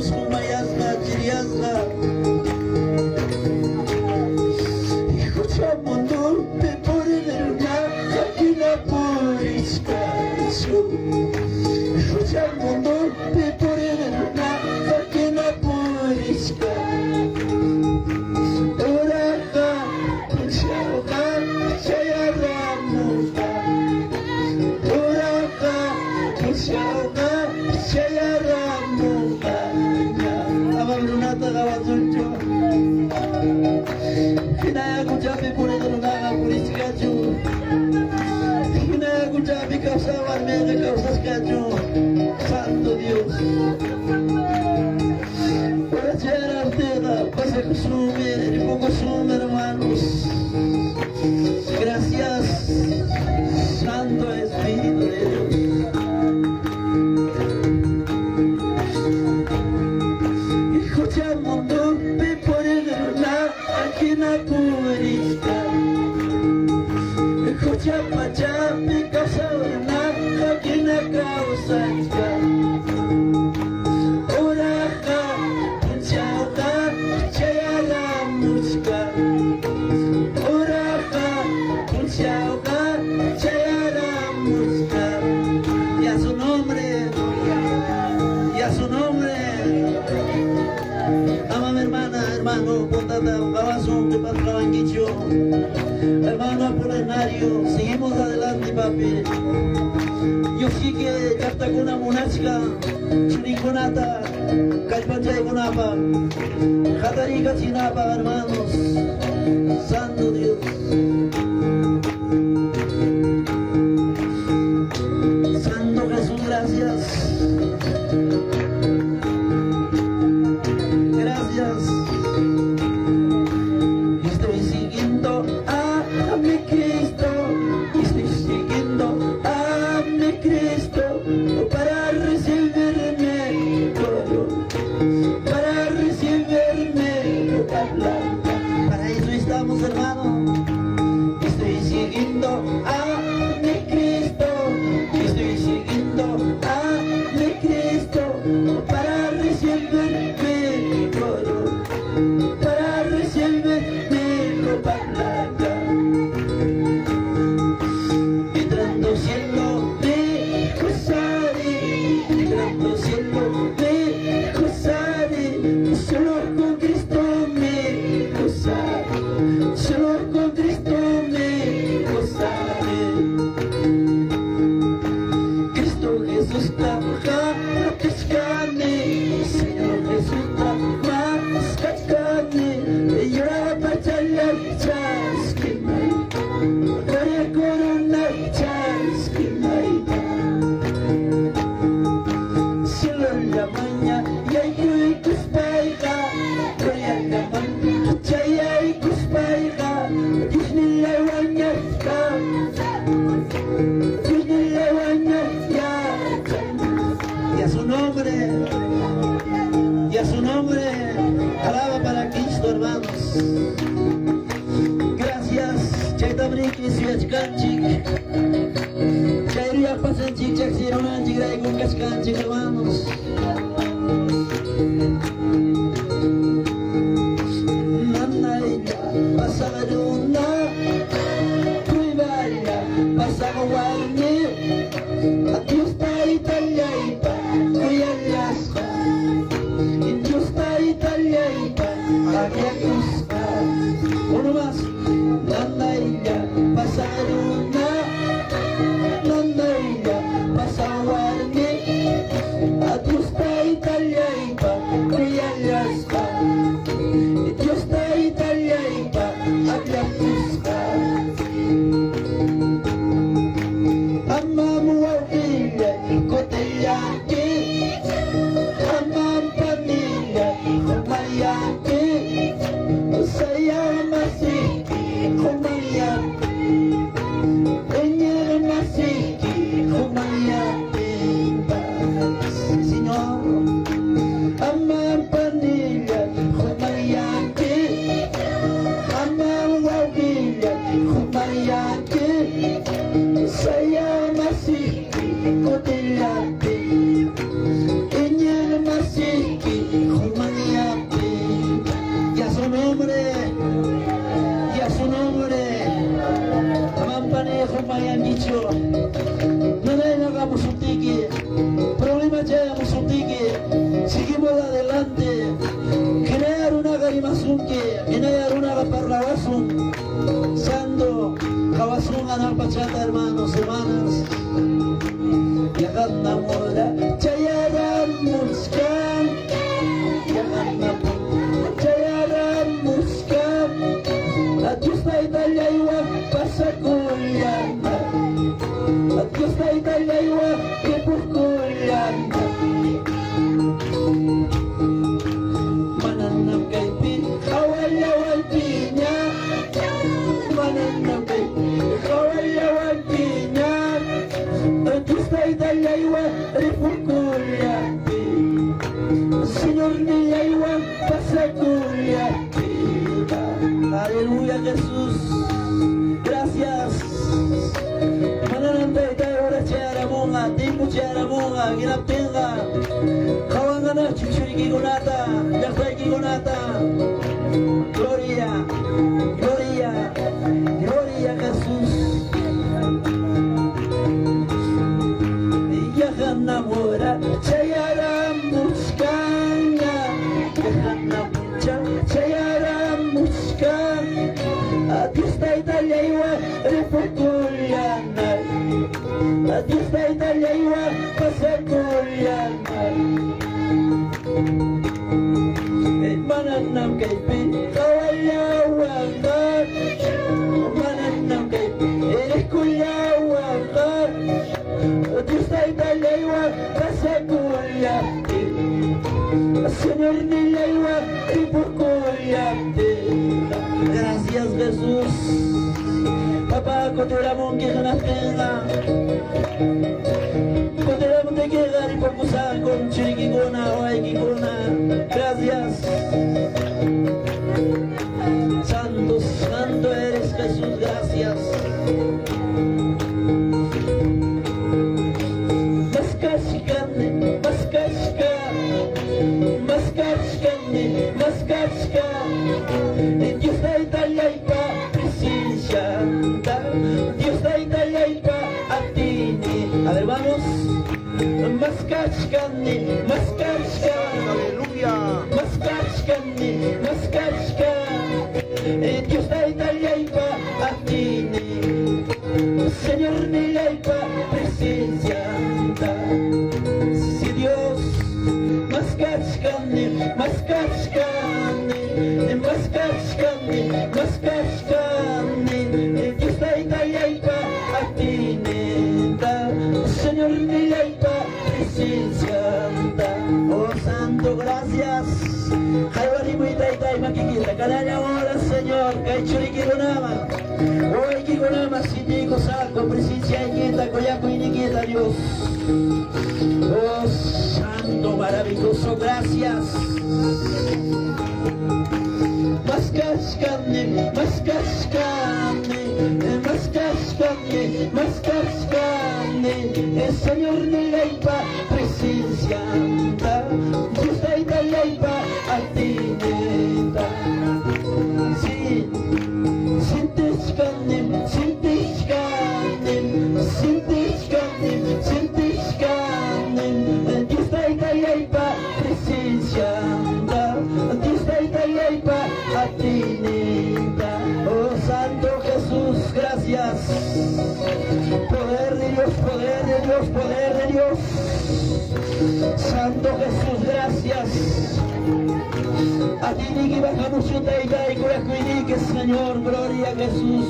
Kuskuma yazga, Chiriazga. Escucha mundo, te pone de luna, aquí la purista. Escucha mundo, te pone de luna, aquí la purista. Oraga, Shaga, Shayaramuka. Oraga, Shaga, Shayaramuka. Abandonata Gavazuncho. Hinaya Gujabi Puri Dunaga Puriskaju. Hinaya Gujabi Kausawan Mega Kausaskaju. Santo Dios. Para ser arteda, pase consume, y poco consume, hermanos. Gracias, Santo Espíritu de Dios. Escucha mundo, ve por el luna, aquí na purista. Escucha pacha, me causa una, aquí na causa esta. Oraja, chauka, chayara muska. Oraja, chauka, chayara muska. Y a su nombre, y a su nombre. Amame hermana, hermano, pontata, babazón, que patrabanguicho. Hermano Apolinario, seguimos adelante, papi. Yo sí que capta con una monachka, chuniconata, calpachay conapa, jatarica chinapa, hermanos. Santo Dios. Santo Jesús, gracias. Gracias. Estoy siguiendo a mi Cristo. Estoy siguiendo a mi Cristo para recibirme todo, para recibirme toda. Para eso estamos, hermano. Estoy siguiendo a mi Cristo. Estoy siguiendo a mi Cristo para recibirme todo, para recibirme ropa blanca. Entrando cielo de Josari, entrando cielo de Josari, solo con Cristo me gozaré, solo con Cristo me gozaré. Cristo Jesús trabaja pescane, Señor Jesús trabaja pescane, y ahora para la chasquimay, para corona chasquimay. Cielo en la mañana y hay que cuspaiga, roya la mañana y hay cuspaiga, Disney la baña Disney la baña y a su nombre, y a su nombre, alaba para Cristo, hermanos. Gracias, Chaitabriki, Siachkanchik, Chairia Pasanchik, Chaxironanchik, Raikun Kachkanchik, hermanos. Nanaya, Pasagaruna, Kuibaya, Pasagawarni, Atiusta Italia, Kuyayaspa, Injusta Italia, Akiakuska. Uno más. Nanaya, Pasagaruna, Nanaya, Pasagarni, Atiusta tenemos un ticket, seguimos adelante. Que no haya una garimasunque, que no haya una gaparlawasun, sando, kawasun anapachata, hermanos, hermanas. Yagan namora, chayaran muskan, yagan namora, chayaran muskan. Adiós na Italia iwa pasakulyana, adiós na Italia iwa kipurkulyana. Mananam kay pin, kawayawan pinya, mananam kay pin, kawayawan pinya. Adiós na Italia iwa kipurkulyana, Señor niya iwa pasakulyana. Aleluya, Jesús. Gracias. Manananda ita ora chara monga, tiempo chara monga, ginaptenga. Kawangana chichuri kigonata, yaktai kigonata. Gloria, gloria, gloria, Jesús. Yahan namora, chayara muskanga, yahan namora, chayara muskan. Adiós na Italia iwa refukulyana, adiós na Italia iwa pasakulyana. Mananam kay pin, kawayawangan, mananam kay pin, kuyawangan. Adiós na Italia iwa pasakulyana, Señor nila iwa refukulyana. Gracias, Jesús. Papá, coteramon que ganas tenga. Coteramon te que gari por musar con chiriquigona o aikigona. Gracias. Santo, santo eres Jesús, gracias. Maskashkane, maskashkane, maskashkane, maskashkane. Dios da Italia y pa presencia, Dios da Italia y pa atini. A ver, vamos. Maskashkane, maskashkane, Aleluya. maskashkane, maskashkane. Dios da Italia y pa atini. Señor nila y pa presencia. Si Dios, maskashkane, maskashkane, maskashkane, maskashkane. Dios da Italia y pa atinenta, Señor nila y pa presencia. Oh Santo, gracias. Jaibarimo y Taitai Makikita, canalla ahora, Señor, Kaichurikironama. Hoy Kikonama, Sindiko Saco, presencia inquieta, Koyaku y Nikita, Dios. Oh Santo, maravilloso, gracias. Maskashkane, maskashkane, maskashkane, maskashkane. El Señor de la Ipa, presencia, Dios de Italia Ipa, atineta. Sí, sintishkane, sintishkane, sintishkane, sintishkane. Dios de Italia Ipa, presencia, Dios de Italia Ipa, atineta. Oh Santo Jesús, gracias. Poder de Dios, poder de Dios, poder de Dios. Santo Jesús, gracias. A ti ni que bajamos y que Señor, gloria a Jesús.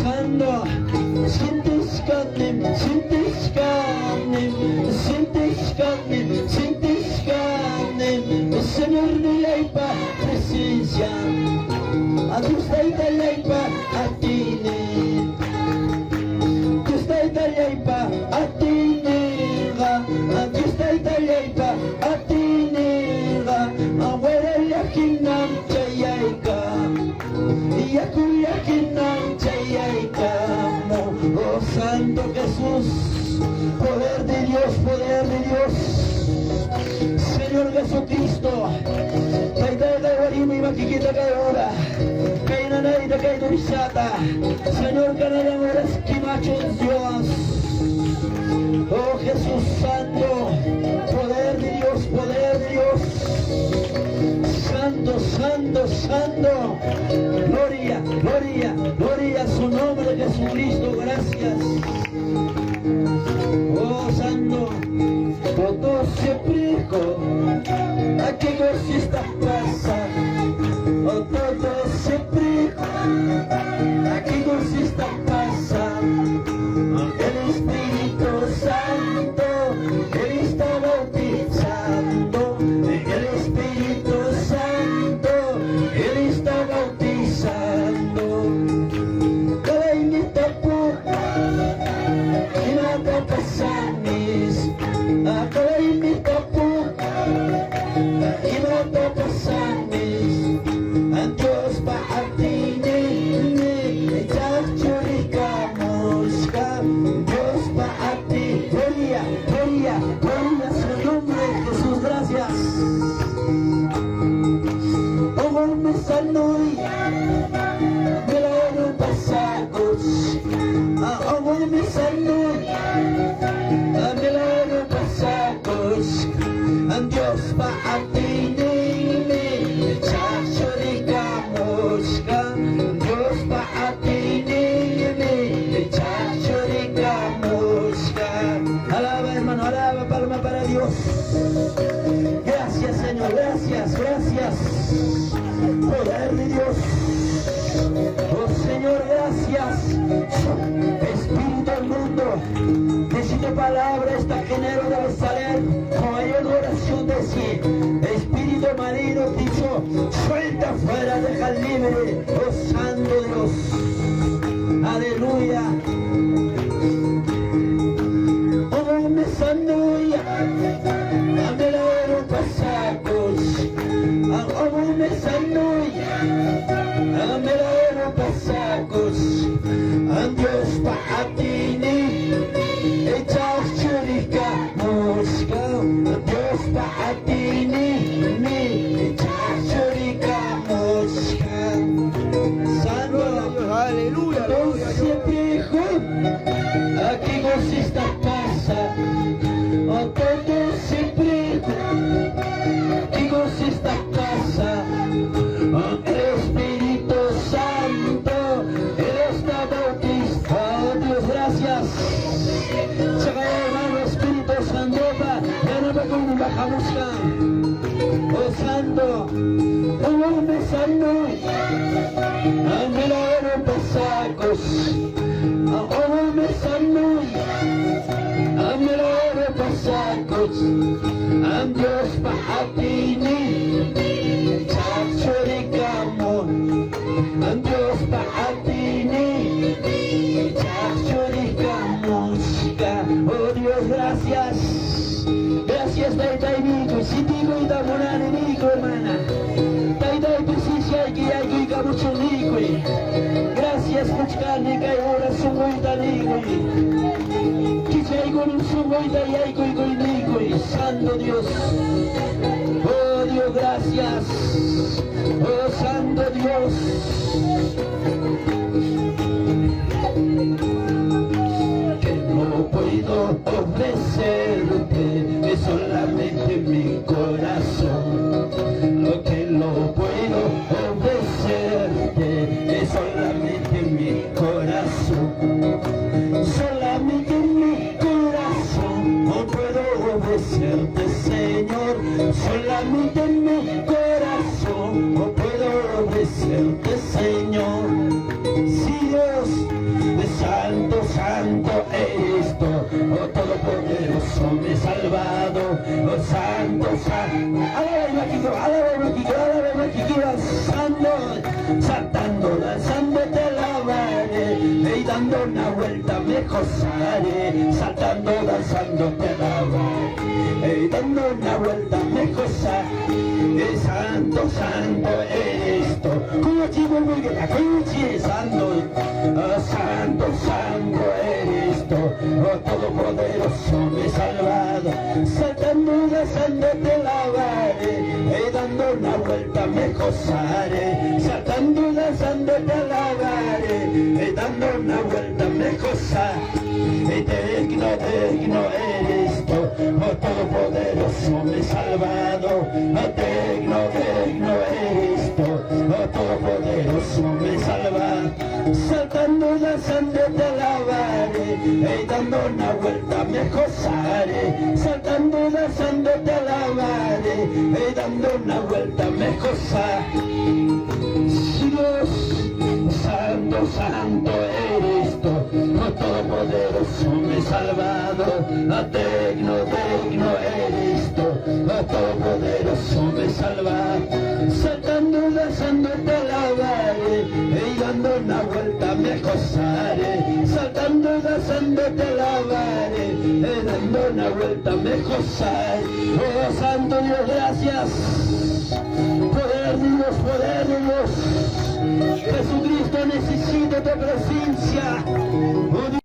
Santo, sintishkane, sintishkane, sintishkane, sintishkane. Señor de la Ipa, presencia. A Dios de la Ipa, atine. Dios de la Ipa, atinega. A Dios de la Ipa, atinega. Abuela yakinam chayaika. Yakuyakinam chayaika. Oh Santo Jesús, poder de Dios, poder de Dios. Señor Jesucristo, Señor, canalla ahora esquimacho Dios. Oh Jesús santo, poder de Dios, poder de Dios. Santo, santo, santo. Gloria, gloria, gloria a su nombre, Jesucristo, gracias. Oh santo, todo se prico, a qué cosita pasa. Oh todo se prico, a qué cosita pasa. El Espíritu Santo, Él está bautizando. El Espíritu Santo, Él está bautizando. Cada imita poca, y nada pasa mis. Cada imita poca, y nada pasa mis. Dios va a ti, Dios va a ti, gloria, gloria, gloria a su nombre, Jesús, gracias. Oh, me sanoi, me la oro pasagos. Oh, me sanoi, me la oro pasagos. Dios va a ti, Dios va a ti, alaba hermano, alaba, palma para Dios. Gracias Señor, gracias, gracias. Poder de Dios. Oh Señor, gracias. Espíritu del mundo, necesito palabra, esta género debe salir con mayor oración de sí. Espíritu marino, dicho, suelta fuera, deja libre. Oh santo Dios. Aleluya. Oh, me sanuya, me la oro pasacos. Oh, me sanuya, me la oro pasacos. Dios pa atini, echas churica mosca. Dios pa atini, echas churica mosca. Santo, aleluya, siempre aquí consiste pasa, o todo siempre aquí consiste pasa. El Espíritu Santo, Él está bautizado. Oh Dios, gracias. Saca hermano Espíritu Santo, ya no me como bajamos. Oh Santo, oh me santo, me la oro pasacos. Oh me santo, me la oro pasacos. Dios pa atini, chachoricamo. Dios pa atini, chachoricamo. Oh Dios, gracias. Gracias, Dai Mico. Si digo y da monare Mico, hermana. Dai presencia y camucho Mico. Gracias, Puchcani, que ahora su muita Mico. Quizá con un su muita y hay con Mico. Santo Dios. Oh Dios, gracias. Oh Santo Dios. Que no puedo ofrecerte es solamente mi corazón. Lo que no puedo ofrecerte es solamente mi corazón. Solamente mi corazón no puedo ofrecerte, Señor. Solamente mi corazón no puedo ofrecerte, Señor. Si Dios de santo, santo eres tú, oh todopoderoso me he salvado, oh santo, santo. Alaba, santo, saltando, danzando te alabaré, y dando una vuelta me gozaré, saltando, danzando te alabaré, y dando una vuelta me gozaré, santo, santo eres tú. Santo, oh santo, santo eres tú, oh todopoderoso me he salvado, saltando, danzando te alabaré, dando una vuelta me gozaré, saltando y danzando te alabaré, dando una vuelta me gozaré. Digno, digno eres tú, oh Todopoderoso mi Salvador. Digno, digno eres tú, oh Todopoderoso mi Salvador. Saltando y danzando te alabaré, dando una vuelta me gozaré, saltando y danzando te alabaré, dando una vuelta me gozaré. Dios, santo, santo eres tú, oh Todopoderoso mi Salvador. Digno, digno eres tú, oh Todopoderoso mi Salvador. Saltando y danzando te alabaré, dando una vuelta me gozaré, saltando y danzando te alabaré, dando una vuelta me gozaré. Oh santo Dios, gracias. Poder de Dios, poder de Dios. Jesucristo, necesito tu presencia.